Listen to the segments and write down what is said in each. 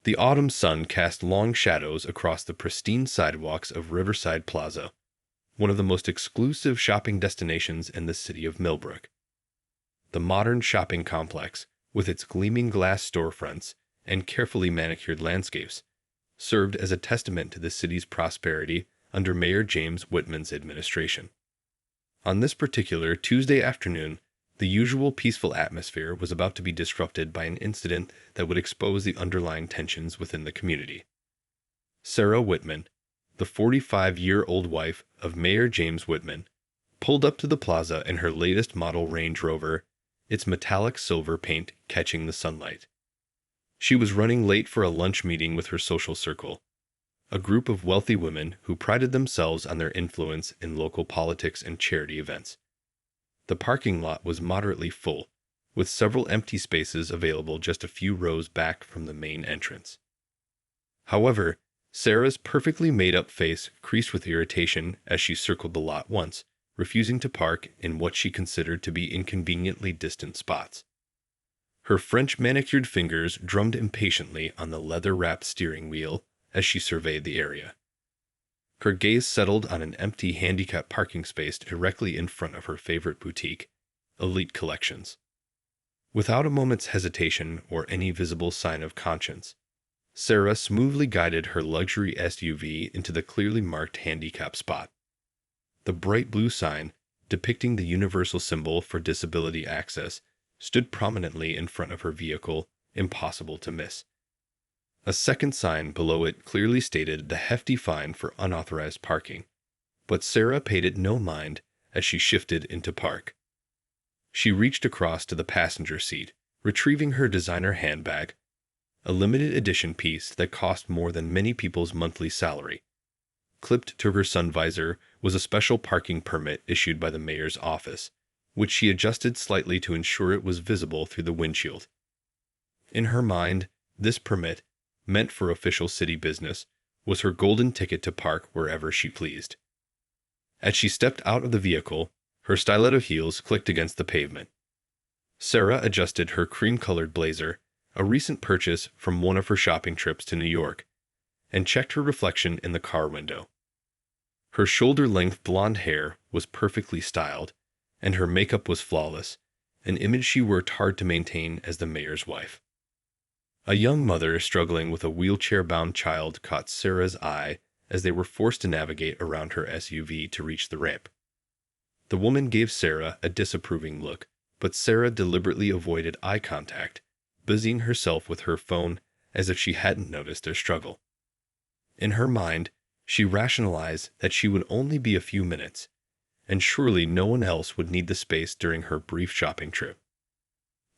The autumn sun cast long shadows across the pristine sidewalks of Riverside Plaza, one of the most exclusive shopping destinations in the city of Millbrook. The modern shopping complex, with its gleaming glass storefronts and carefully manicured landscapes, served as a testament to the city's prosperity under Mayor James Whitman's administration. On this particular Tuesday afternoon, the usual peaceful atmosphere was about to be disrupted by an incident that would expose the underlying tensions within the community. Sarah Whitman, the 45-year-old wife of Mayor James Whitman, pulled up to the plaza in her latest model Range Rover, its metallic silver paint catching the sunlight. She was running late for a lunch meeting with her social circle, a group of wealthy women who prided themselves on their influence in local politics and charity events. The parking lot was moderately full, with several empty spaces available just a few rows back from the main entrance. However, Sarah's perfectly made-up face creased with irritation as she circled the lot once, refusing to park in what she considered to be inconveniently distant spots. Her French manicured fingers drummed impatiently on the leather-wrapped steering wheel as she surveyed the area. Her gaze settled on an empty handicap parking space directly in front of her favorite boutique, Elite Collections. Without a moment's hesitation or any visible sign of conscience, Sarah smoothly guided her luxury SUV into the clearly marked handicap spot. The bright blue sign, depicting the universal symbol for disability access, stood prominently in front of her vehicle, impossible to miss. A second sign below it clearly stated the hefty fine for unauthorized parking, but Sarah paid it no mind as she shifted into park. She reached across to the passenger seat, retrieving her designer handbag, a limited edition piece that cost more than many people's monthly salary. Clipped to her sun visor was a special parking permit issued by the mayor's office, which she adjusted slightly to ensure it was visible through the windshield. In her mind, this permit, meant for official city business, was her golden ticket to park wherever she pleased. As she stepped out of the vehicle, her stiletto heels clicked against the pavement. Sarah adjusted her cream-colored blazer, a recent purchase from one of her shopping trips to New York, and checked her reflection in the car window. Her shoulder-length blonde hair was perfectly styled, and her makeup was flawless, an image she worked hard to maintain as the mayor's wife. A young mother struggling with a wheelchair-bound child caught Sarah's eye as they were forced to navigate around her SUV to reach the ramp. The woman gave Sarah a disapproving look, but Sarah deliberately avoided eye contact, busying herself with her phone as if she hadn't noticed their struggle. In her mind, she rationalized that she would only be a few minutes, and surely no one else would need the space during her brief shopping trip.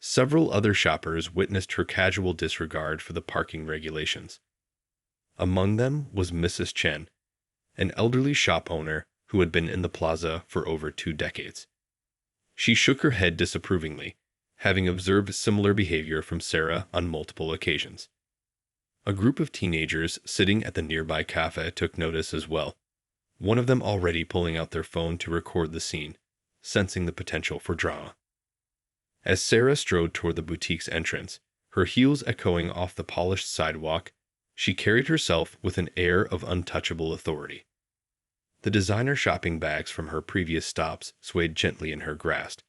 Several other shoppers witnessed her casual disregard for the parking regulations. Among them was Mrs. Chen, an elderly shop owner who had been in the plaza for over 2 decades. She shook her head disapprovingly, having observed similar behavior from Sarah on multiple occasions. A group of teenagers sitting at the nearby cafe took notice as well, one of them already pulling out their phone to record the scene, sensing the potential for drama. As Sarah strode toward the boutique's entrance, her heels echoing off the polished sidewalk, she carried herself with an air of untouchable authority. The designer shopping bags from her previous stops swayed gently in her grasp,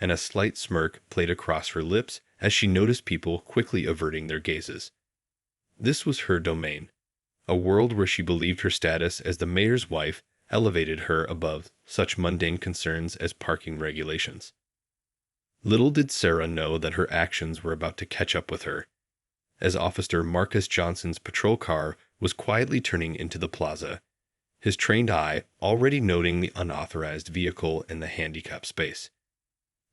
and a slight smirk played across her lips as she noticed people quickly averting their gazes. This was her domain, a world where she believed her status as the mayor's wife elevated her above such mundane concerns as parking regulations. Little did Sarah know that her actions were about to catch up with her. As Officer Marcus Johnson's patrol car was quietly turning into the plaza, his trained eye already noting the unauthorized vehicle in the handicap space.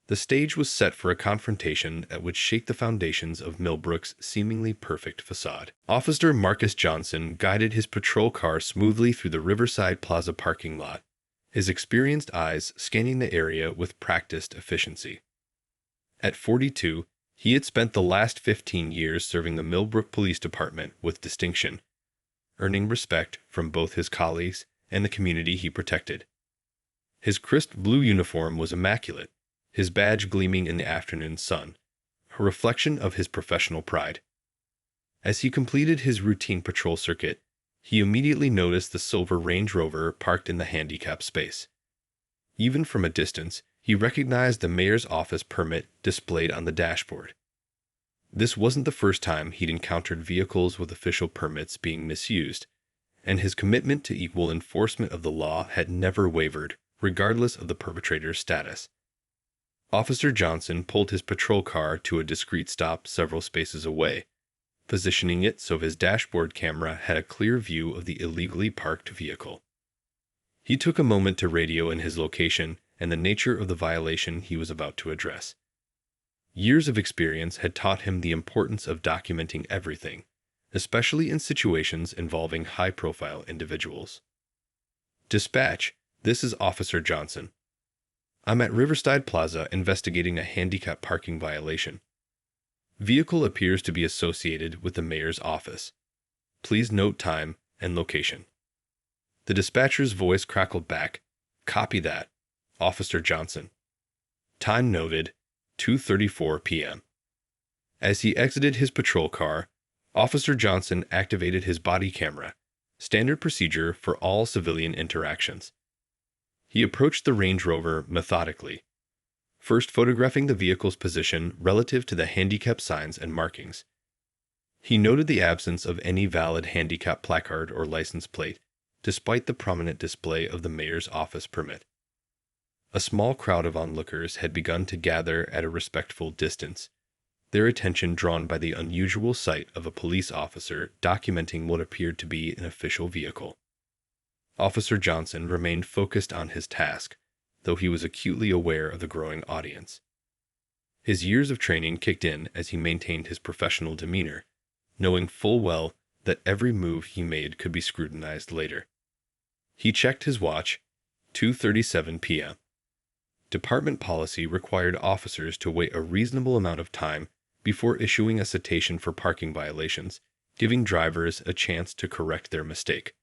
The stage was set for a confrontation that would shake the foundations of Millbrook's seemingly perfect facade. Officer Marcus Johnson guided his patrol car smoothly through the Riverside Plaza parking lot, his experienced eyes scanning the area with practiced efficiency. At 42, he had spent the last 15 years serving the Millbrook Police Department with distinction, earning respect from both his colleagues and the community he protected. His crisp blue uniform was immaculate, his badge gleaming in the afternoon sun, a reflection of his professional pride. As he completed his routine patrol circuit, he immediately noticed the silver Range Rover parked in the handicap space. Even from a distance, he recognized the mayor's office permit displayed on the dashboard. This wasn't the first time he'd encountered vehicles with official permits being misused, and his commitment to equal enforcement of the law had never wavered, regardless of the perpetrator's status. Officer Johnson pulled his patrol car to a discreet stop several spaces away, positioning it so his dashboard camera had a clear view of the illegally parked vehicle. He took a moment to radio in his location and the nature of the violation he was about to address. Years of experience had taught him the importance of documenting everything, especially in situations involving high-profile individuals. Dispatch, this is Officer Johnson. I'm at Riverside Plaza investigating a handicap parking violation. Vehicle appears to be associated with the mayor's office. Please note time and location. The dispatcher's voice crackled back. Copy that, Officer Johnson. Time noted, 2:34 p.m. As he exited his patrol car, Officer Johnson activated his body camera, standard procedure for all civilian interactions. He approached the Range Rover methodically, first photographing the vehicle's position relative to the handicap signs and markings. He noted the absence of any valid handicap placard or license plate, despite the prominent display of the mayor's office permit. A small crowd of onlookers had begun to gather at a respectful distance, their attention drawn by the unusual sight of a police officer documenting what appeared to be an official vehicle. Officer Johnson remained focused on his task, though he was acutely aware of the growing audience. His years of training kicked in as he maintained his professional demeanor, knowing full well that every move he made could be scrutinized later. He checked his watch, 2:37 p.m. Department policy required officers to wait a reasonable amount of time before issuing a citation for parking violations, giving drivers a chance to correct their mistake.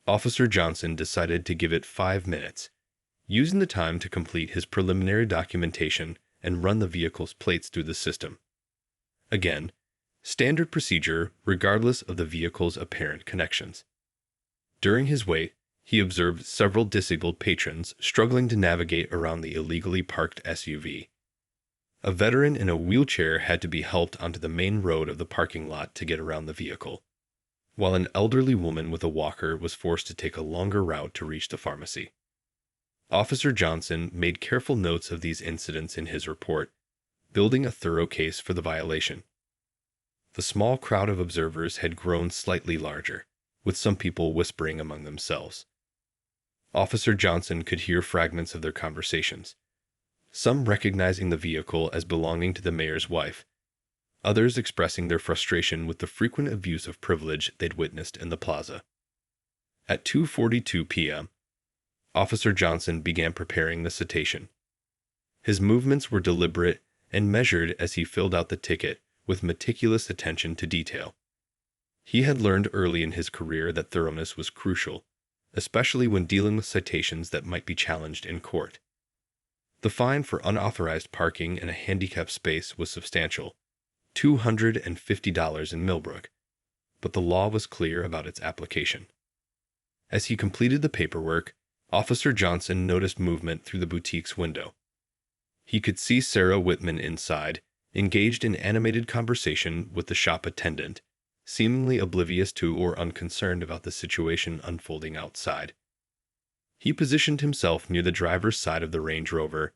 Officer Johnson decided to give it 5 minutes, using the time to complete his preliminary documentation and run the vehicle's plates through the system. Again, standard procedure regardless of the vehicle's apparent connections. During his wait, he observed several disabled patrons struggling to navigate around the illegally parked SUV. A veteran in a wheelchair had to be helped onto the main road of the parking lot to get around the vehicle, while an elderly woman with a walker was forced to take a longer route to reach the pharmacy. Officer Johnson made careful notes of these incidents in his report, building a thorough case for the violation. The small crowd of observers had grown slightly larger, with some people whispering among themselves. Officer Johnson could hear fragments of their conversations, some recognizing the vehicle as belonging to the mayor's wife, others expressing their frustration with the frequent abuse of privilege they'd witnessed in the plaza. At 2:42 p.m., Officer Johnson began preparing the citation. His movements were deliberate and measured as he filled out the ticket with meticulous attention to detail. He had learned early in his career that thoroughness was crucial, especially when dealing with citations that might be challenged in court. The fine for unauthorized parking in a handicapped space was substantial, $250 in Millbrook, but the law was clear about its application. As he completed the paperwork, Officer Johnson noticed movement through the boutique's window. He could see Sarah Whitman inside, engaged in animated conversation with the shop attendant, seemingly oblivious to or unconcerned about the situation unfolding outside. He positioned himself near the driver's side of the Range Rover,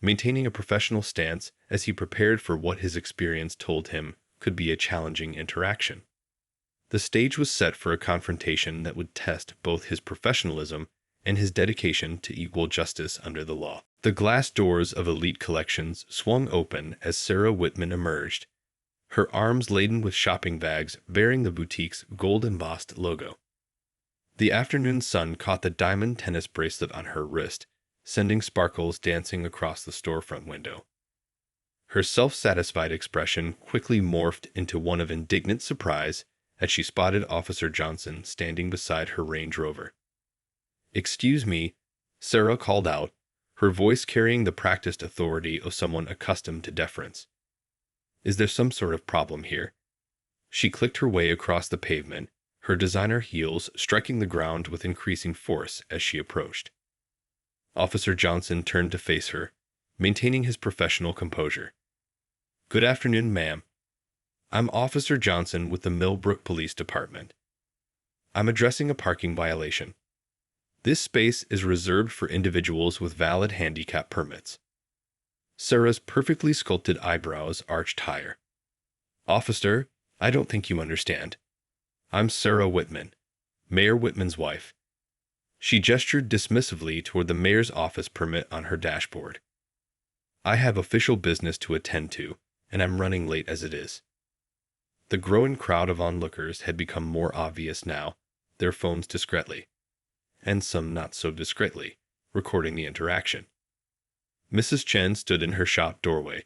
maintaining a professional stance as he prepared for what his experience told him could be a challenging interaction. The stage was set for a confrontation that would test both his professionalism and his dedication to equal justice under the law. The glass doors of Elite Collections swung open as Sarah Whitman emerged, her arms laden with shopping bags bearing the boutique's gold-embossed logo. The afternoon sun caught the diamond tennis bracelet on her wrist, sending sparkles dancing across the storefront window. Her self-satisfied expression quickly morphed into one of indignant surprise as she spotted Officer Johnson standing beside her Range Rover. "Excuse me," Sarah called out, her voice carrying the practiced authority of someone accustomed to deference. "Is there some sort of problem here? She clicked her way across the pavement, her designer heels striking the ground with increasing force as she approached. Officer Johnson turned to face her, maintaining his professional composure. "Good afternoon, ma'am. I'm Officer Johnson with the Millbrook Police Department. I'm addressing a parking violation. This space is reserved for individuals with valid handicap permits." Sarah's perfectly sculpted eyebrows arched higher. "Officer, I don't think you understand. I'm Sarah Whitman, Mayor Whitman's wife." She gestured dismissively toward the mayor's office permit on her dashboard. "I have official business to attend to, and I'm running late as it is." The growing crowd of onlookers had become more obvious now, their phones discreetly, and some not so discreetly, recording the interaction. Mrs. Chen stood in her shop doorway,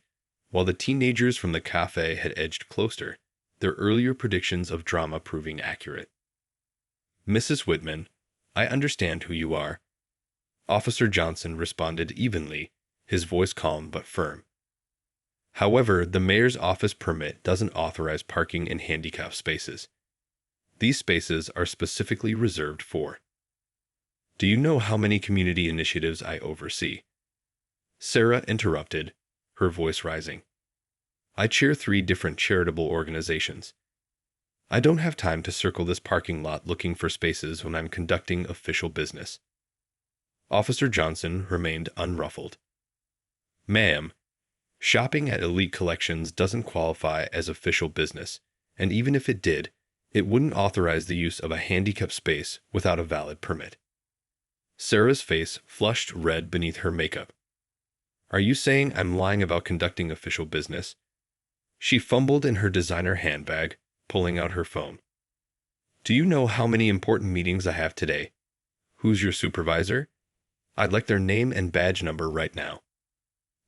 while the teenagers from the cafe had edged closer, their earlier predictions of drama proving accurate. "Mrs. Whitman, I understand who you are," Officer Johnson responded evenly, his voice calm but firm. "However, the mayor's office permit doesn't authorize parking in handicapped spaces. These spaces are specifically reserved for." "Do you know how many community initiatives I oversee?" Sarah interrupted, her voice rising. "I chair 3 different charitable organizations. I don't have time to circle this parking lot looking for spaces when I'm conducting official business." Officer Johnson remained unruffled. "Ma'am, shopping at Elite Collections doesn't qualify as official business, and even if it did, it wouldn't authorize the use of a handicapped space without a valid permit." Sarah's face flushed red beneath her makeup. "Are you saying I'm lying about conducting official business?" She fumbled in her designer handbag, pulling out her phone. "Do you know how many important meetings I have today? Who's your supervisor? I'd like their name and badge number right now."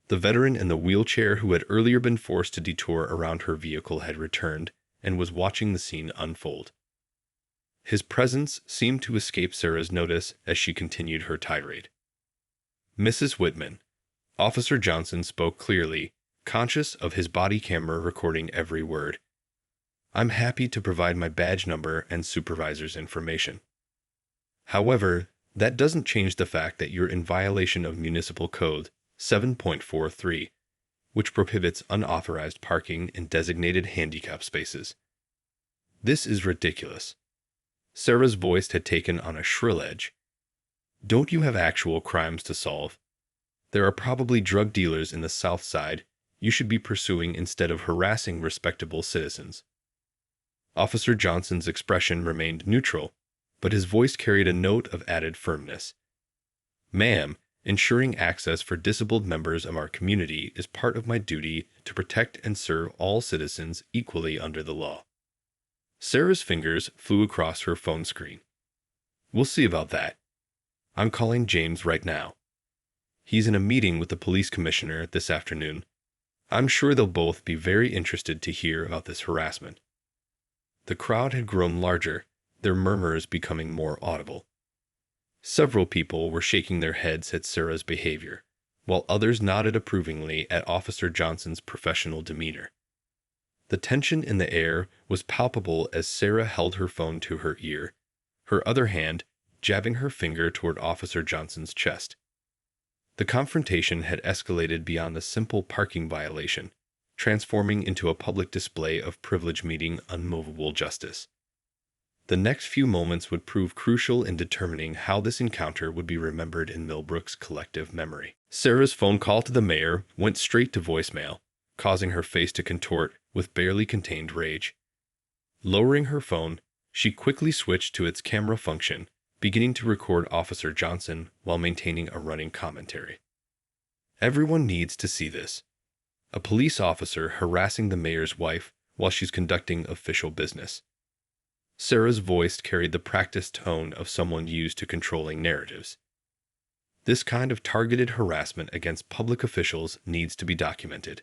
The veteran in the wheelchair who had earlier been forced to detour around her vehicle had returned and was watching the scene unfold. His presence seemed to escape Sarah's notice as she continued her tirade. "Mrs. Whitman," Officer Johnson spoke clearly, conscious of his body camera recording every word, "I'm happy to provide my badge number and supervisor's information. However, that doesn't change the fact that you're in violation of Municipal Code 7.43, which prohibits unauthorized parking in designated handicap spaces." "This is ridiculous." Sarah's voice had taken on a shrill edge. "Don't you have actual crimes to solve? There are probably drug dealers in the South Side you should be pursuing instead of harassing respectable citizens." Officer Johnson's expression remained neutral, but his voice carried a note of added firmness. "Ma'am, ensuring access for disabled members of our community is part of my duty to protect and serve all citizens equally under the law." Sarah's fingers flew across her phone screen. "We'll see about that. I'm calling James right now. He's in a meeting with the police commissioner this afternoon. I'm sure they'll both be very interested to hear about this harassment." The crowd had grown larger, their murmurs becoming more audible. Several people were shaking their heads at Sarah's behavior, while others nodded approvingly at Officer Johnson's professional demeanor. The tension in the air was palpable as Sarah held her phone to her ear, her other hand jabbing her finger toward Officer Johnson's chest. The confrontation had escalated beyond a simple parking violation, transforming into a public display of privilege meeting unmovable justice. The next few moments would prove crucial in determining how this encounter would be remembered in Millbrook's collective memory. Sarah's phone call to the mayor went straight to voicemail, causing her face to contort with barely contained rage. Lowering her phone, she quickly switched to its camera function, beginning to record Officer Johnson while maintaining a running commentary. "Everyone needs to see this. A police officer harassing the mayor's wife while she's conducting official business." Sarah's voice carried the practiced tone of someone used to controlling narratives. "This kind of targeted harassment against public officials needs to be documented."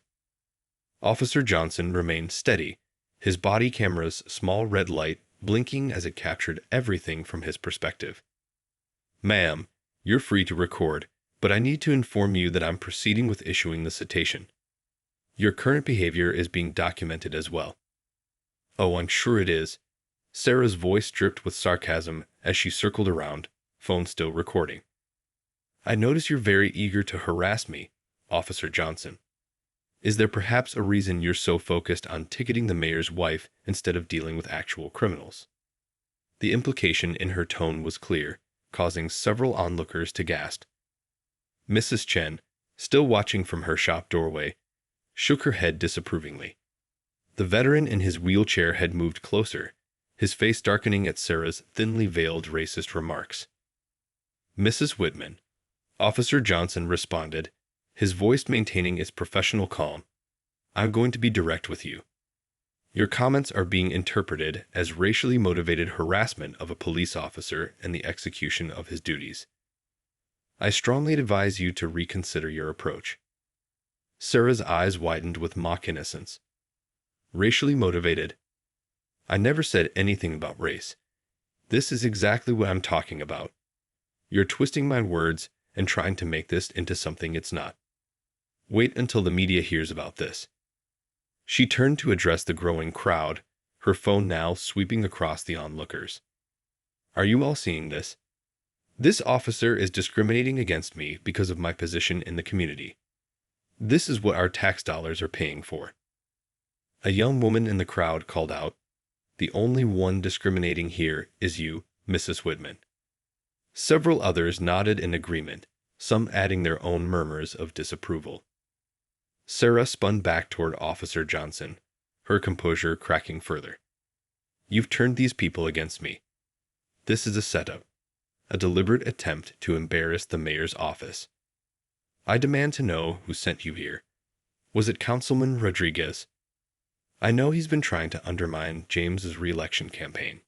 Officer Johnson remained steady, his body camera's small red light blinking as it captured everything from his perspective. "Ma'am, you're free to record, but I need to inform you that I'm proceeding with issuing the citation. Your current behavior is being documented as well." Oh, I'm sure it is. Sarah's voice dripped with sarcasm as she circled around, phone still recording. I notice you're very eager to harass me, Officer Johnson. Is there perhaps a reason you're so focused on ticketing the mayor's wife instead of dealing with actual criminals? The implication in her tone was clear, causing several onlookers to gasp. Mrs. Chen, still watching from her shop doorway, shook her head disapprovingly. The veteran in his wheelchair had moved closer, his face darkening at Sarah's thinly veiled racist remarks. Mrs. Whitman, Officer Johnson responded, his voice maintaining its professional calm. I'm going to be direct with you. Your comments are being interpreted as racially motivated harassment of a police officer in the execution of his duties. I strongly advise you to reconsider your approach. Sarah's eyes widened with mock innocence. Racially motivated? I never said anything about race. This is exactly what I'm talking about. You're twisting my words and trying to make this into something it's not. Wait until the media hears about this. She turned to address the growing crowd, her phone now sweeping across the onlookers. Are you all seeing this? This officer is discriminating against me because of my position in the community. This is what our tax dollars are paying for. A young woman in the crowd called out, The only one discriminating here is you, Mrs. Whitman. Several others nodded in agreement, some adding their own murmurs of disapproval. Sarah spun back toward Officer Johnson, her composure cracking further. You've turned these people against me. This is a setup, a deliberate attempt to embarrass the mayor's office. I demand to know who sent you here. Was it Councilman Rodriguez? I know he's been trying to undermine James's re-election campaign.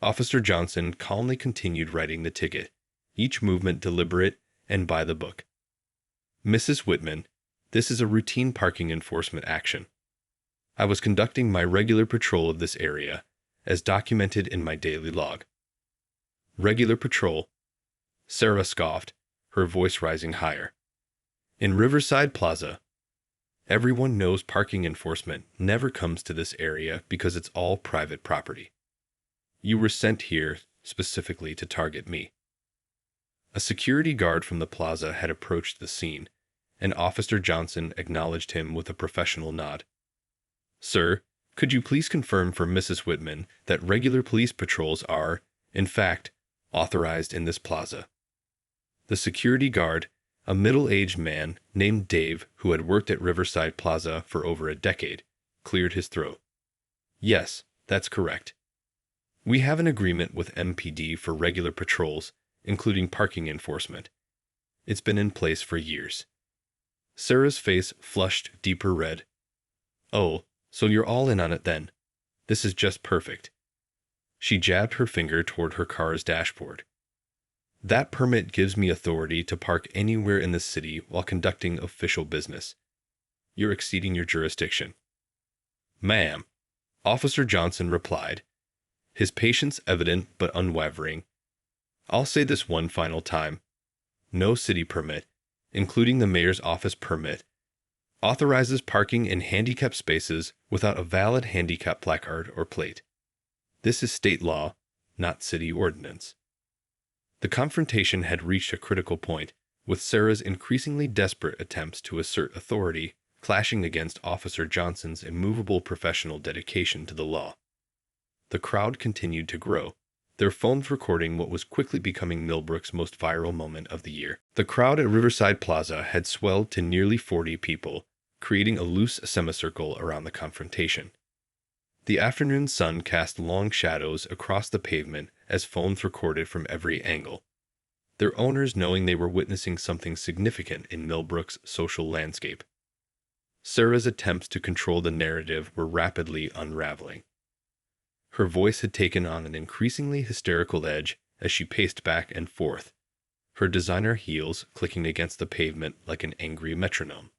Officer Johnson calmly continued writing the ticket, each movement deliberate and by the book. Mrs. Whitman, this is a routine parking enforcement action. I was conducting my regular patrol of this area, as documented in my daily log. Regular patrol? Sarah scoffed, her voice rising higher. In Riverside Plaza. Everyone knows parking enforcement never comes to this area because it's all private property. You were sent here specifically to target me. A security guard from the plaza had approached the scene, and Officer Johnson acknowledged him with a professional nod. Sir, could you please confirm for Mrs. Whitman that regular police patrols are, in fact, authorized in this plaza? The security guard, a middle-aged man named Dave who had worked at Riverside Plaza for over a decade, cleared his throat. Yes, that's correct. We have an agreement with MPD for regular patrols, including parking enforcement. It's been in place for years. Sarah's face flushed deeper red. Oh, so you're all in on it then. This is just perfect. She jabbed her finger toward her car's dashboard. That permit gives me authority to park anywhere in the city while conducting official business. You're exceeding your jurisdiction. Ma'am, Officer Johnson replied, his patience evident but unwavering. I'll say this one final time. No city permit, including the mayor's office permit, authorizes parking in handicapped spaces without a valid handicap placard or plate. This is state law, not city ordinance. The confrontation had reached a critical point, with Sarah's increasingly desperate attempts to assert authority clashing against Officer Johnson's immovable professional dedication to the law. The crowd continued to grow, their phones recording what was quickly becoming Millbrook's most viral moment of the year. The crowd at Riverside Plaza had swelled to nearly 40 people, creating a loose semicircle around the confrontation. The afternoon sun cast long shadows across the pavement as phones recorded from every angle, their owners knowing they were witnessing something significant in Millbrook's social landscape. Sarah's attempts to control the narrative were rapidly unraveling. Her voice had taken on an increasingly hysterical edge as she paced back and forth, her designer heels clicking against the pavement like an angry metronome.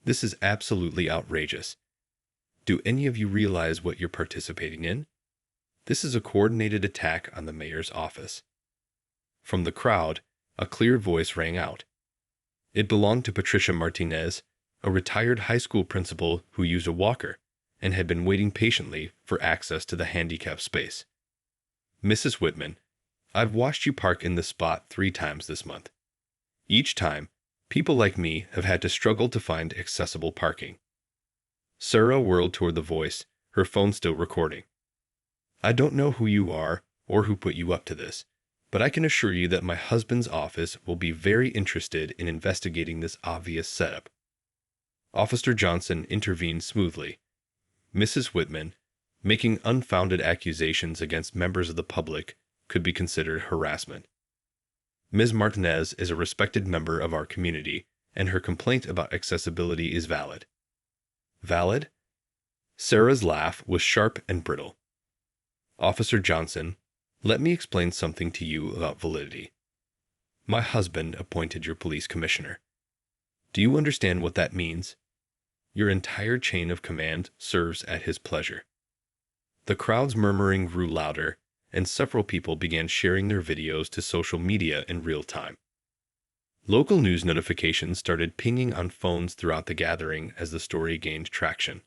This is absolutely outrageous. Do any of you realize what you're participating in? This is a coordinated attack on the mayor's office. From the crowd, a clear voice rang out. It belonged to Patricia Martinez, a retired high school principal who used a walker, and had been waiting patiently for access to the handicapped space. Mrs. Whitman, I've watched you park in this spot 3 times this month. Each time, people like me have had to struggle to find accessible parking. Sarah whirled toward the voice, her phone still recording. I don't know who you are or who put you up to this, but I can assure you that my husband's office will be very interested in investigating this obvious setup. Officer Johnson intervened smoothly. Mrs. Whitman, making unfounded accusations against members of the public could be considered harassment. Ms. Martinez is a respected member of our community, and her complaint about accessibility is valid. Valid? Sarah's laugh was sharp and brittle. Officer Johnson, let me explain something to you about validity. My husband appointed your police commissioner. Do you understand what that means? Your entire chain of command serves at his pleasure. The crowd's murmuring grew louder, and several people began sharing their videos to social media in real time. Local news notifications started pinging on phones throughout the gathering as the story gained traction.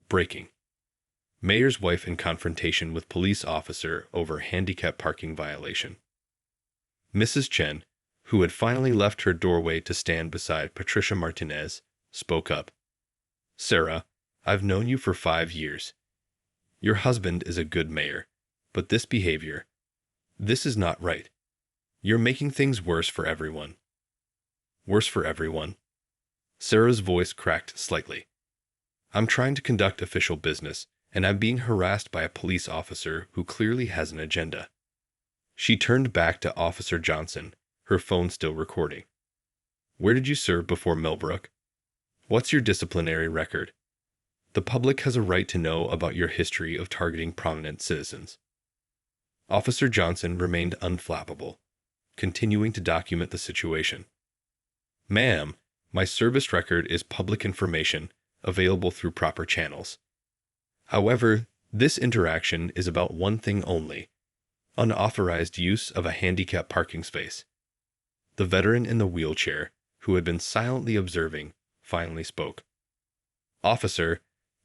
Breaking. Mayor's wife in confrontation with police officer over handicap parking violation. Mrs. Chen, who had finally left her doorway to stand beside Patricia Martinez, spoke up. Sarah, I've known you for 5 years. Your husband is a good mayor, but this behavior, this is not right. You're making things worse for everyone. Worse for everyone? Sarah's voice cracked slightly. I'm trying to conduct official business, and I'm being harassed by a police officer who clearly has an agenda. She turned back to Officer Johnson, her phone still recording. Where did you serve before Millbrook? What's your disciplinary record? The public has a right to know about your history of targeting prominent citizens. Officer Johnson remained unflappable, continuing to document the situation. Ma'am, my service record is public information available through proper channels. However, this interaction is about one thing only: unauthorized use of a handicapped parking space. The veteran in the wheelchair, who had been silently observing, finally spoke. Officer,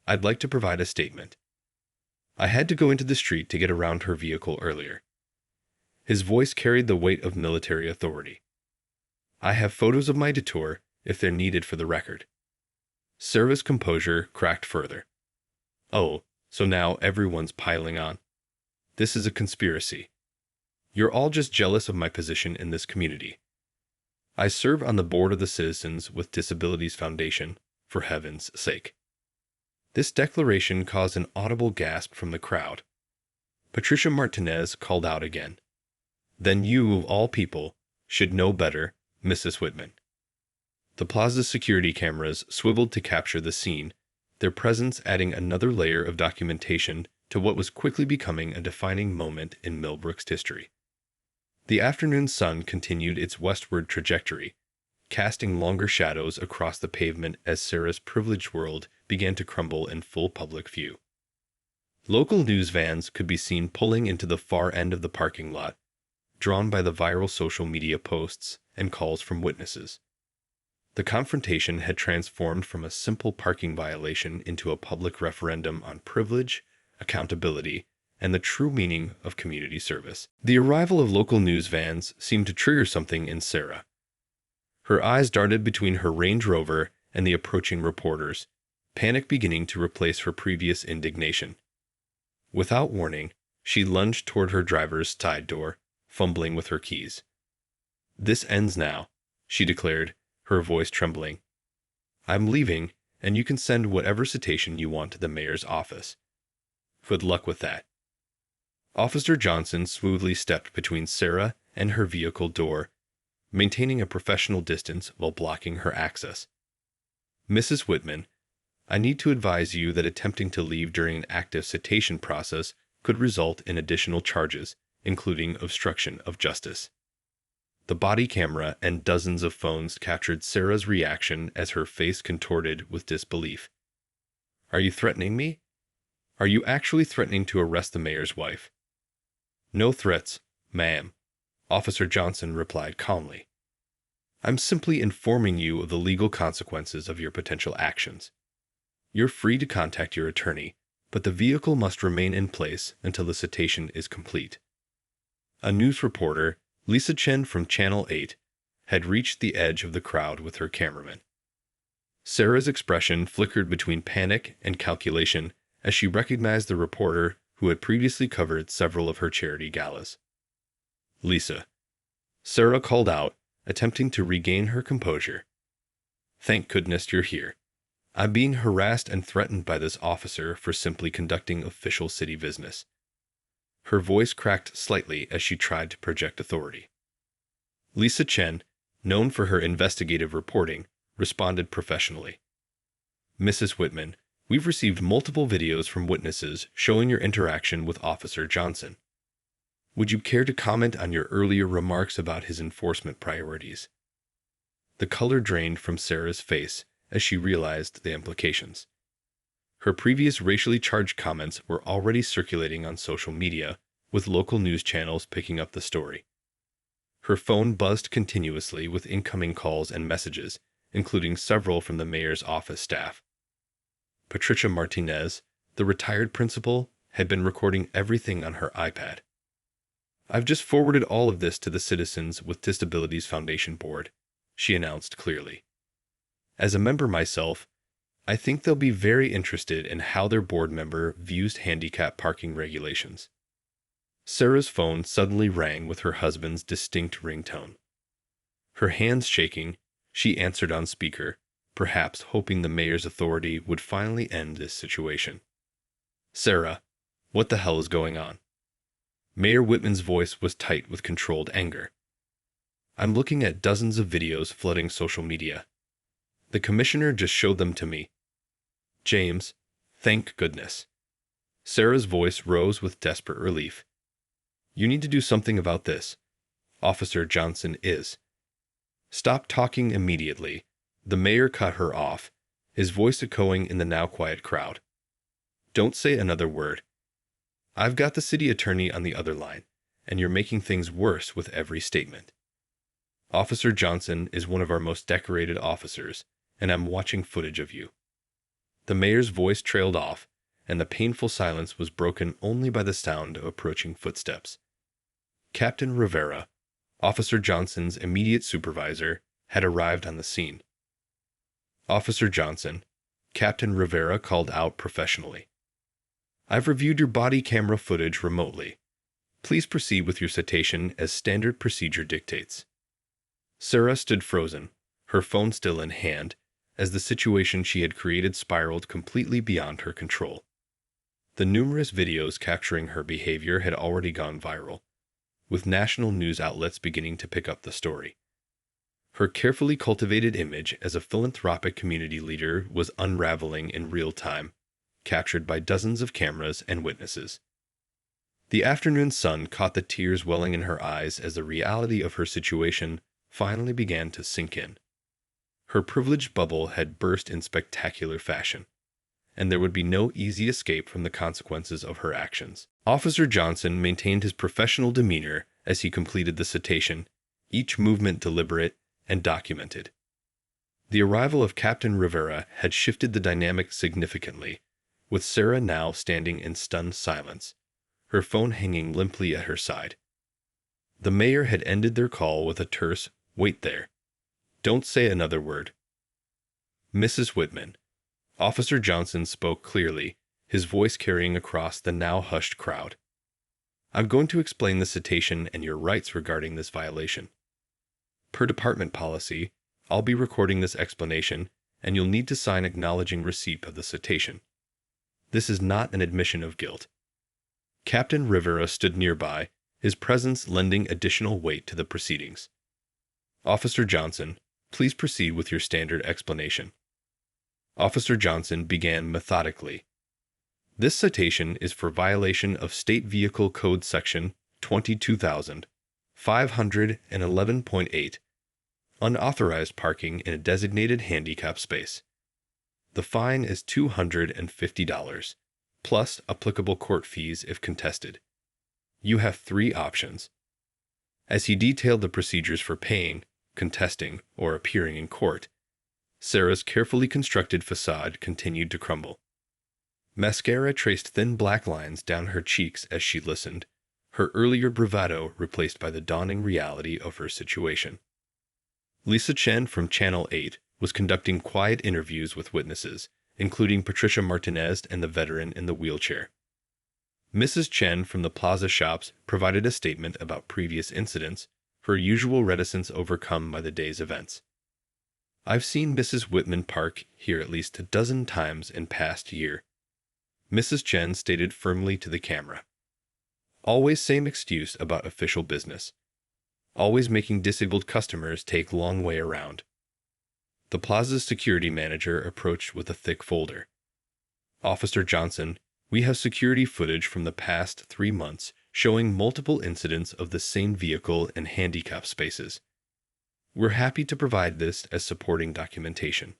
I'd like to provide a statement. I had to go into the street to get around her vehicle earlier. His voice carried the weight of military authority. I have photos of my detour if they're needed for the record. Sarah's composure cracked further. Oh, so now everyone's piling on. This is a conspiracy. You're all just jealous of my position in this community. I serve on the board of the Citizens with Disabilities Foundation, for heaven's sake. This declaration caused an audible gasp from the crowd. Patricia Martinez called out again. Then you, of all people, should know better, Mrs. Whitman. The plaza's security cameras swiveled to capture the scene, their presence adding another layer of documentation to what was quickly becoming a defining moment in Millbrook's history. The afternoon sun continued its westward trajectory, casting longer shadows across the pavement as Sarah's privileged world began to crumble in full public view. Local news vans could be seen pulling into the far end of the parking lot, drawn by the viral social media posts and calls from witnesses. The confrontation had transformed from a simple parking violation into a public referendum on privilege, accountability, and the true meaning of community service. The arrival of local news vans seemed to trigger something in Sarah. Her eyes darted between her Range Rover and the approaching reporters, panic beginning to replace her previous indignation. Without warning, she lunged toward her driver's side door, fumbling with her keys. This ends now, she declared, her voice trembling. I'm leaving, and you can send whatever citation you want to the mayor's office. Good luck with that. Officer Johnson smoothly stepped between Sarah and her vehicle door, maintaining a professional distance while blocking her access. Mrs. Whitman, I need to advise you that attempting to leave during an active citation process could result in additional charges, including obstruction of justice. The body camera and dozens of phones captured Sarah's reaction as her face contorted with disbelief. Are you threatening me? Are you actually threatening to arrest the mayor's wife? No threats, ma'am, Officer Johnson replied calmly. I'm simply informing you of the legal consequences of your potential actions. You're free to contact your attorney, but the vehicle must remain in place until the citation is complete. A news reporter, Lisa Chen from Channel 8, had reached the edge of the crowd with her cameraman. Sarah's expression flickered between panic and calculation as she recognized the reporter who had previously covered several of her charity galas. "Lisa," Sarah called out, attempting to regain her composure. "Thank goodness you're here. I'm being harassed and threatened by this officer for simply conducting official city business." Her voice cracked slightly as she tried to project authority. Lisa Chen, known for her investigative reporting, responded professionally. "Mrs. Whitman, we've received multiple videos from witnesses showing your interaction with Officer Johnson. Would you care to comment on your earlier remarks about his enforcement priorities?" The color drained from Sarah's face as she realized the implications. Her previous racially charged comments were already circulating on social media, with local news channels picking up the story. Her phone buzzed continuously with incoming calls and messages, including several from the mayor's office staff. Patricia Martinez, the retired principal, had been recording everything on her iPad. "I've just forwarded all of this to the Citizens with Disabilities Foundation board," she announced clearly. "As a member myself, I think they'll be very interested in how their board member views handicap parking regulations." Sarah's phone suddenly rang with her husband's distinct ringtone. Her hands shaking, she answered on speaker, perhaps hoping the mayor's authority would finally end this situation. "Sarah, what the hell is going on?" Mayor Whitman's voice was tight with controlled anger. "I'm looking at dozens of videos flooding social media. The commissioner just showed them to me. James, thank goodness." Sarah's voice rose with desperate relief. "You need to do something about this. Officer Johnson is." "Stop talking immediately." The mayor cut her off, his voice echoing in the now quiet crowd. "Don't say another word. I've got the city attorney on the other line, and you're making things worse with every statement. Officer Johnson is one of our most decorated officers, and I'm watching footage of you." The mayor's voice trailed off, and the painful silence was broken only by the sound of approaching footsteps. Captain Rivera, Officer Johnson's immediate supervisor, had arrived on the scene. "Officer Johnson," Captain Rivera called out professionally, "I've reviewed your body camera footage remotely. Please proceed with your citation as standard procedure dictates." Sarah stood frozen, her phone still in hand, as the situation she had created spiraled completely beyond her control. The numerous videos capturing her behavior had already gone viral, with national news outlets beginning to pick up the story. Her carefully cultivated image as a philanthropic community leader was unraveling in real time, captured by dozens of cameras and witnesses. The afternoon sun caught the tears welling in her eyes as the reality of her situation finally began to sink in. Her privileged bubble had burst in spectacular fashion, and there would be no easy escape from the consequences of her actions. Officer Johnson maintained his professional demeanor as he completed the citation, each movement deliberate and documented. The arrival of Captain Rivera had shifted the dynamic significantly, with Sarah now standing in stunned silence, her phone hanging limply at her side. The mayor had ended their call with a terse, "Wait there. Don't say another word." "Mrs. Whitman," Officer Johnson spoke clearly, his voice carrying across the now hushed crowd. "I'm going to explain the citation and your rights regarding this violation. Per department policy, I'll be recording this explanation, and you'll need to sign acknowledging receipt of the citation. This is not an admission of guilt." Captain Rivera stood nearby, his presence lending additional weight to the proceedings. "Officer Johnson, please proceed with your standard explanation." Officer Johnson began methodically. "This citation is for violation of State Vehicle Code Section 22,511.8, unauthorized parking in a designated handicap space. The fine is $250, plus applicable court fees if contested. You have 3 options." As he detailed the procedures for paying, contesting, or appearing in court, Sarah's carefully constructed facade continued to crumble. Mascara traced thin black lines down her cheeks as she listened, her earlier bravado replaced by the dawning reality of her situation. Lisa Chen from Channel 8 was conducting quiet interviews with witnesses, including Patricia Martinez and the veteran in the wheelchair. Mrs. Chen from the Plaza Shops provided a statement about previous incidents, her usual reticence overcome by the day's events. "I've seen Mrs. Whitman park here at least a dozen times in past year," Mrs. Chen stated firmly to the camera. "Always same excuse about official business. Always making disabled customers take long way around." The plaza's security manager approached with a thick folder. "Officer Johnson, we have security footage from the past 3 months showing multiple incidents of the same vehicle in handicap spaces. We're happy to provide this as supporting documentation."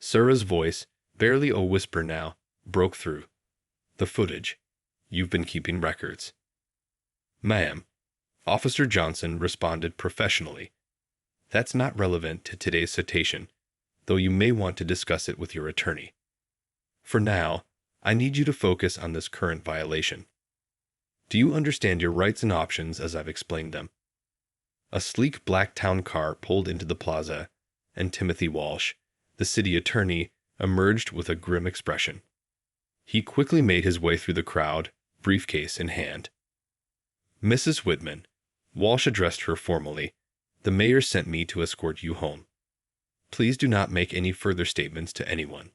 Sarah's voice, barely a whisper now, broke through. "The footage. You've been keeping records." "Ma'am," Officer Johnson responded professionally, "that's not relevant to today's citation, though you may want to discuss it with your attorney. For now, I need you to focus on this current violation. Do you understand your rights and options as I've explained them?" A sleek black town car pulled into the plaza, and Timothy Walsh, the city attorney, emerged with a grim expression. He quickly made his way through the crowd, briefcase in hand. "Mrs. Whitman," Walsh addressed her formally, "the mayor sent me to escort you home. Please do not make any further statements to anyone."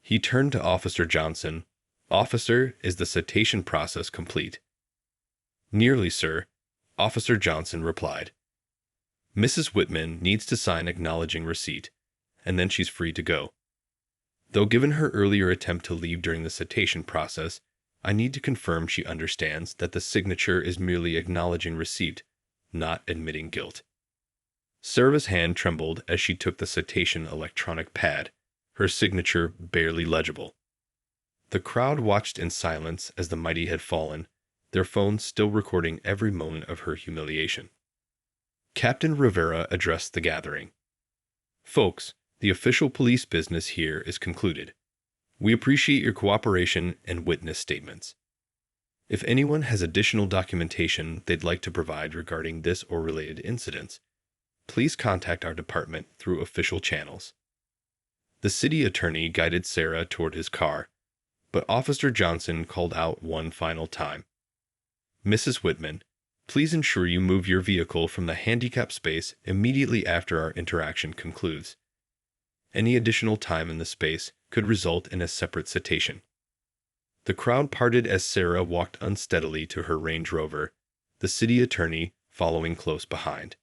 He turned to Officer Johnson. "Officer, is the citation process complete?" "Nearly, sir," Officer Johnson replied. "Mrs. Whitman needs to sign acknowledging receipt, and then she's free to go. Though given her earlier attempt to leave during the citation process, I need to confirm she understands that the signature is merely acknowledging receipt, not admitting guilt." Sarah's hand trembled as she took the citation electronic pad, her signature barely legible. The crowd watched in silence as the mighty had fallen, their phones still recording every moment of her humiliation. Captain Rivera addressed the gathering. "Folks, the official police business here is concluded. We appreciate your cooperation and witness statements. If anyone has additional documentation they'd like to provide regarding this or related incidents, please contact our department through official channels." The city attorney guided Sarah toward his car, but Officer Johnson called out one final time. "Mrs. Whitman, please ensure you move your vehicle from the handicap space immediately after our interaction concludes. Any additional time in the space could result in a separate citation." The crowd parted as Sarah walked unsteadily to her Range Rover, the city attorney following close behind.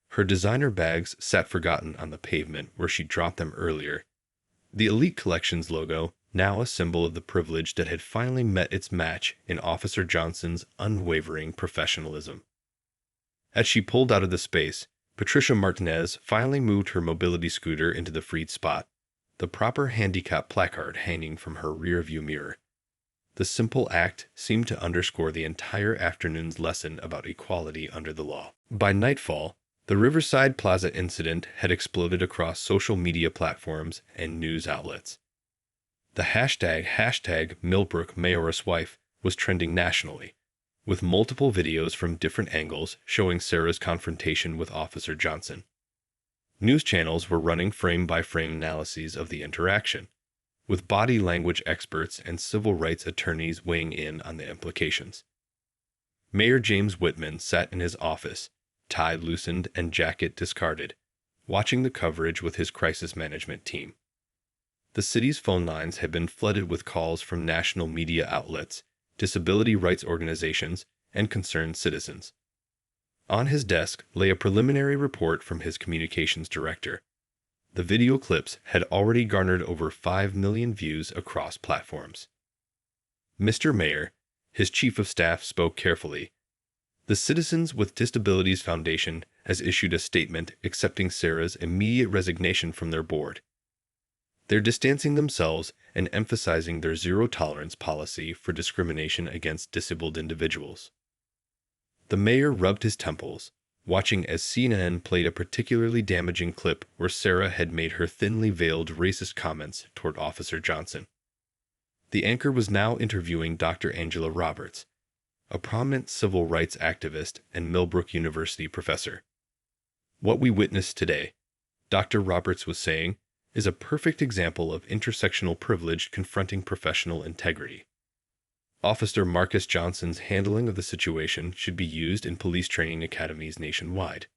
Her designer bags sat forgotten on the pavement where she dropped them earlier, the Elite Collections logo now a symbol of the privilege that had finally met its match in Officer Johnson's unwavering professionalism. As she pulled out of the space, Patricia Martinez finally moved her mobility scooter into the freed spot, the proper handicap placard hanging from her rearview mirror. The simple act seemed to underscore the entire afternoon's lesson about equality under the law. By nightfall, the Riverside Plaza incident had exploded across social media platforms and news outlets. The hashtag Millbrook Mayor's Wife was trending nationally, with multiple videos from different angles showing Sarah's confrontation with Officer Johnson. News channels were running frame-by-frame analyses of the interaction, with body language experts and civil rights attorneys weighing in on the implications. Mayor James Whitman sat in his office, tie loosened and jacket discarded, watching the coverage with his crisis management team. The city's phone lines had been flooded with calls from national media outlets, disability rights organizations, and concerned citizens. On his desk lay a preliminary report from his communications director. The video clips had already garnered over 5 million views across platforms. "Mr. Mayor," his chief of staff spoke carefully, "the Citizens with Disabilities Foundation has issued a statement accepting Sarah's immediate resignation from their board. They're distancing themselves and emphasizing their zero-tolerance policy for discrimination against disabled individuals." The mayor rubbed his temples, watching as CNN played a particularly damaging clip where Sarah had made her thinly veiled racist comments toward Officer Johnson. The anchor was now interviewing Dr. Angela Roberts, a prominent civil rights activist and Millbrook University professor. "What we witnessed today," Dr. Roberts was saying, "is a perfect example of intersectional privilege confronting professional integrity. Officer Marcus Johnson's handling of the situation should be used in police training academies nationwide."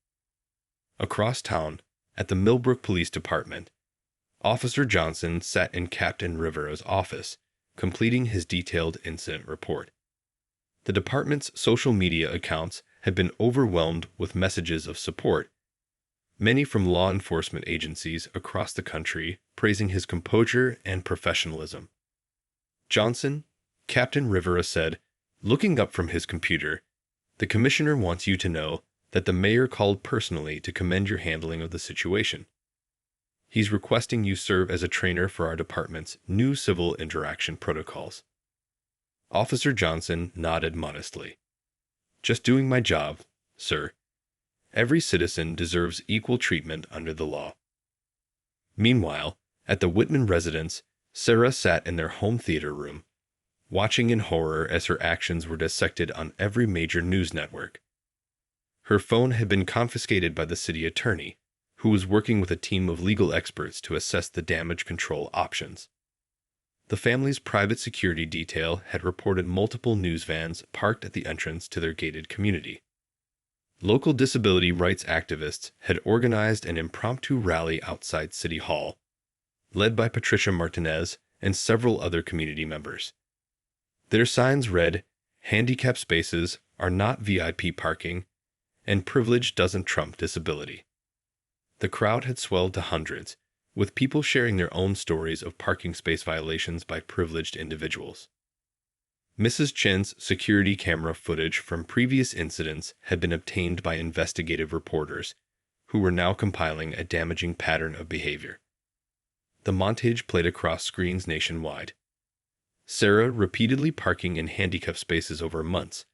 Across town, at the Millbrook Police Department, Officer Johnson sat in Captain Rivera's office, completing his detailed incident report. The department's social media accounts had been overwhelmed with messages of support, many from law enforcement agencies across the country praising his composure and professionalism. Johnson, Captain Rivera said, looking up from his computer, "The commissioner wants you to know that the mayor called personally to commend your handling of the situation. He's requesting you serve as a trainer for our department's new civil interaction protocols." Officer Johnson nodded modestly. "Just doing my job, sir. Every citizen deserves equal treatment under the law." Meanwhile, at the Whitman residence, Sarah sat in their home theater room, watching in horror as her actions were dissected on every major news network. Her phone had been confiscated by the city attorney, who was working with a team of legal experts to assess the damage control options. The family's private security detail had reported multiple news vans parked at the entrance to their gated community. Local disability rights activists had organized an impromptu rally outside City Hall, led by Patricia Martinez and several other community members. Their signs read, "Handicap spaces are not VIP parking," and "Privilege doesn't trump disability." The crowd had swelled to hundreds, with people sharing their own stories of parking space violations by privileged individuals. Mrs. Chen's security camera footage from previous incidents had been obtained by investigative reporters, who were now compiling a damaging pattern of behavior. The montage played across screens nationwide. Sarah repeatedly parking in handicap spaces over months,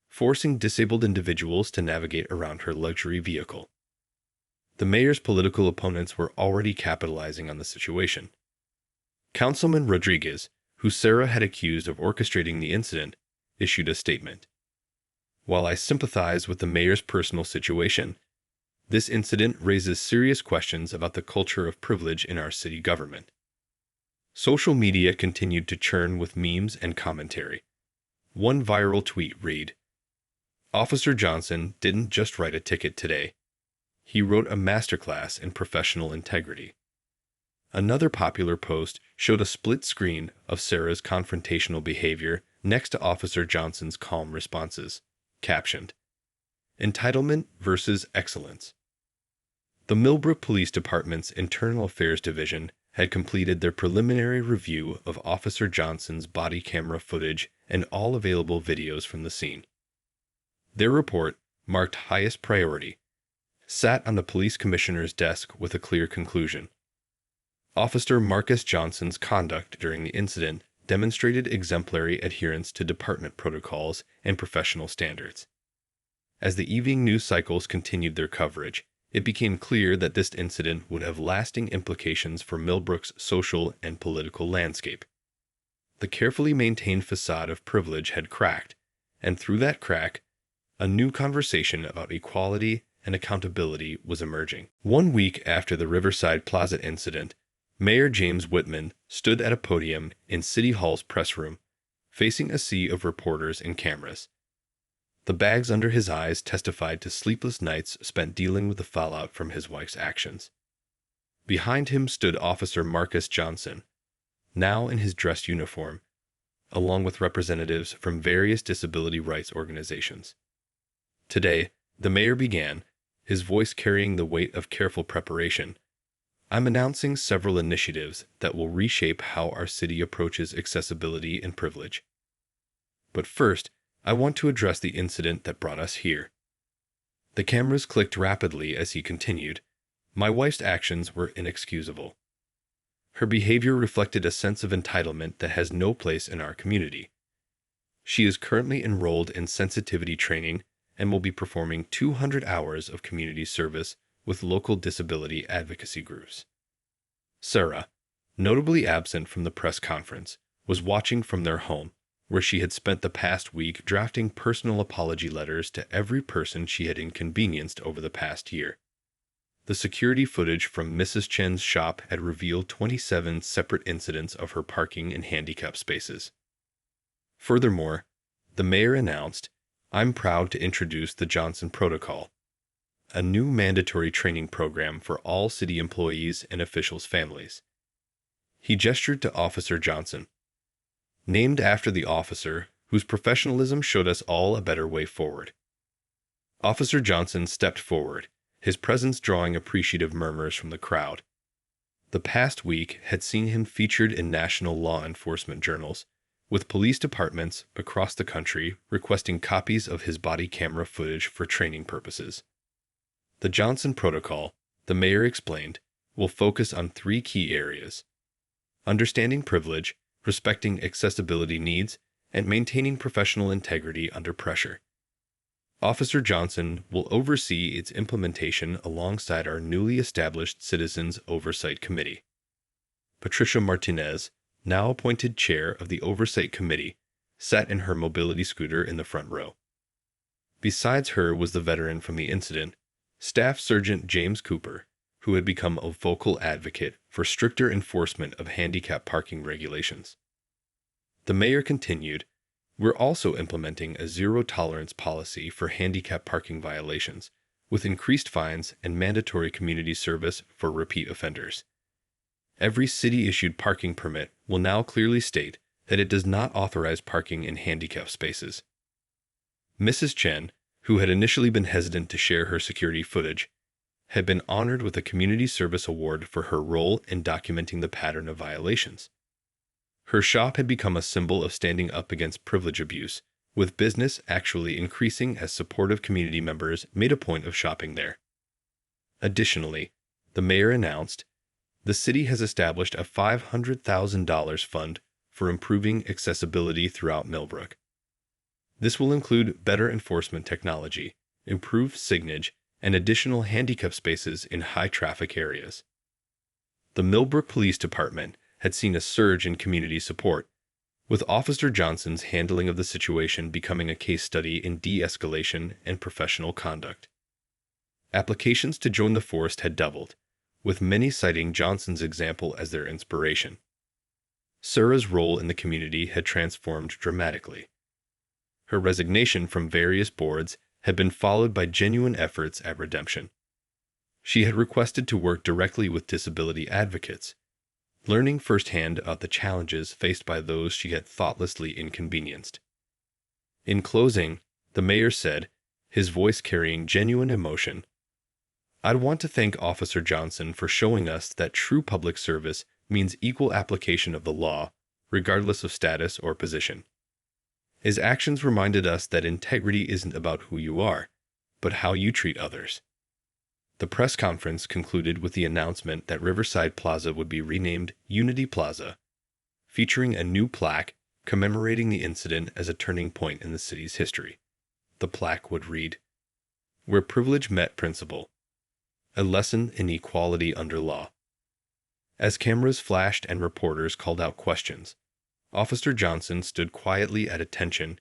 forcing disabled individuals to navigate around her luxury vehicle. The mayor's political opponents were already capitalizing on the situation. Councilman Rodriguez, who Sarah had accused of orchestrating the incident, issued a statement. "While I sympathize with the mayor's personal situation, this incident raises serious questions about the culture of privilege in our city government." Social media continued to churn with memes and commentary. One viral tweet read, "Officer Johnson didn't just write a ticket today. He wrote a masterclass in professional integrity." Another popular post showed a split screen of Sarah's confrontational behavior next to Officer Johnson's calm responses, captioned, "Entitlement versus excellence." The Millbrook Police Department's Internal Affairs Division had completed their preliminary review of Officer Johnson's body camera footage and all available videos from the scene. Their report, marked highest priority, sat on the police commissioner's desk with a clear conclusion. Officer Marcus Johnson's conduct during the incident demonstrated exemplary adherence to department protocols and professional standards. As the evening news cycles continued their coverage, it became clear that this incident would have lasting implications for Millbrook's social and political landscape. The carefully maintained facade of privilege had cracked, and through that crack, a new conversation about equality and accountability was emerging. 1 week after the Riverside Plaza incident, Mayor James Whitman stood at a podium in City Hall's press room, facing a sea of reporters and cameras. The bags under his eyes testified to sleepless nights spent dealing with the fallout from his wife's actions. Behind him stood Officer Marcus Johnson, now in his dress uniform, along with representatives from various disability rights organizations. Today, the mayor began, his voice carrying the weight of careful preparation. "I'm announcing several initiatives that will reshape how our city approaches accessibility and privilege. But first, I want to address the incident that brought us here." The cameras clicked rapidly as he continued. "My wife's actions were inexcusable. Her behavior reflected a sense of entitlement that has no place in our community. She is currently enrolled in sensitivity training and will be performing 200 hours of community service with local disability advocacy groups. Sarah, notably absent from the press conference, was watching from their home, where she had spent the past week drafting personal apology letters to every person she had inconvenienced over the past year. The security footage from Mrs. Chen's shop had revealed 27 separate incidents of her parking in handicap spaces. Furthermore, the mayor announced, "I'm proud to introduce the Johnson Protocol, a new mandatory training program for all city employees and officials' families." He gestured to Officer Johnson, named after the officer whose professionalism showed us all a better way forward. Officer Johnson stepped forward, his presence drawing appreciative murmurs from the crowd. The past week had seen him featured in national law enforcement journals, with police departments across the country requesting copies of his body camera footage for training purposes. The Johnson Protocol, the mayor explained, will focus on 3 key areas: understanding privilege, respecting accessibility needs, and maintaining professional integrity under pressure. Officer Johnson will oversee its implementation alongside our newly established Citizens Oversight Committee. Patricia Martinez, now appointed chair of the Oversight Committee, sat in her mobility scooter in the front row. Besides her was the veteran from the incident, Staff Sergeant James Cooper, who had become a vocal advocate for stricter enforcement of handicap parking regulations. The mayor continued, "We're also implementing a zero-tolerance policy for handicap parking violations, with increased fines and mandatory community service for repeat offenders. Every city-issued parking permit will now clearly state that it does not authorize parking in handicap spaces." Mrs. Chen, who had initially been hesitant to share her security footage, had been honored with a Community Service Award for her role in documenting the pattern of violations. Her shop had become a symbol of standing up against privilege abuse, with business actually increasing as supportive community members made a point of shopping there. Additionally, the mayor announced, the city has established a $500,000 fund for improving accessibility throughout Millbrook. This will include better enforcement technology, improved signage, and additional handicap spaces in high-traffic areas. The Millbrook Police Department had seen a surge in community support, with Officer Johnson's handling of the situation becoming a case study in de-escalation and professional conduct. Applications to join the force had doubled, with many citing Johnson's example as their inspiration. Sarah's role in the community had transformed dramatically. Her resignation from various boards had been followed by genuine efforts at redemption. She had requested to work directly with disability advocates, learning firsthand about the challenges faced by those she had thoughtlessly inconvenienced. In closing, the mayor said, his voice carrying genuine emotion, "I'd want to thank Officer Johnson for showing us that true public service means equal application of the law, regardless of status or position. His actions reminded us that integrity isn't about who you are, but how you treat others." The press conference concluded with the announcement that Riverside Plaza would be renamed Unity Plaza, featuring a new plaque commemorating the incident as a turning point in the city's history. The plaque would read, "Where privilege met principle, a lesson in equality under law." As cameras flashed and reporters called out questions, Officer Johnson stood quietly at attention,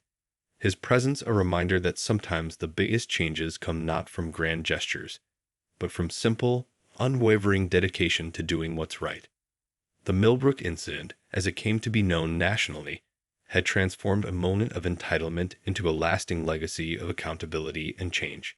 his presence a reminder that sometimes the biggest changes come not from grand gestures, but from simple, unwavering dedication to doing what's right. The Millbrook incident, as it came to be known nationally, had transformed a moment of entitlement into a lasting legacy of accountability and change.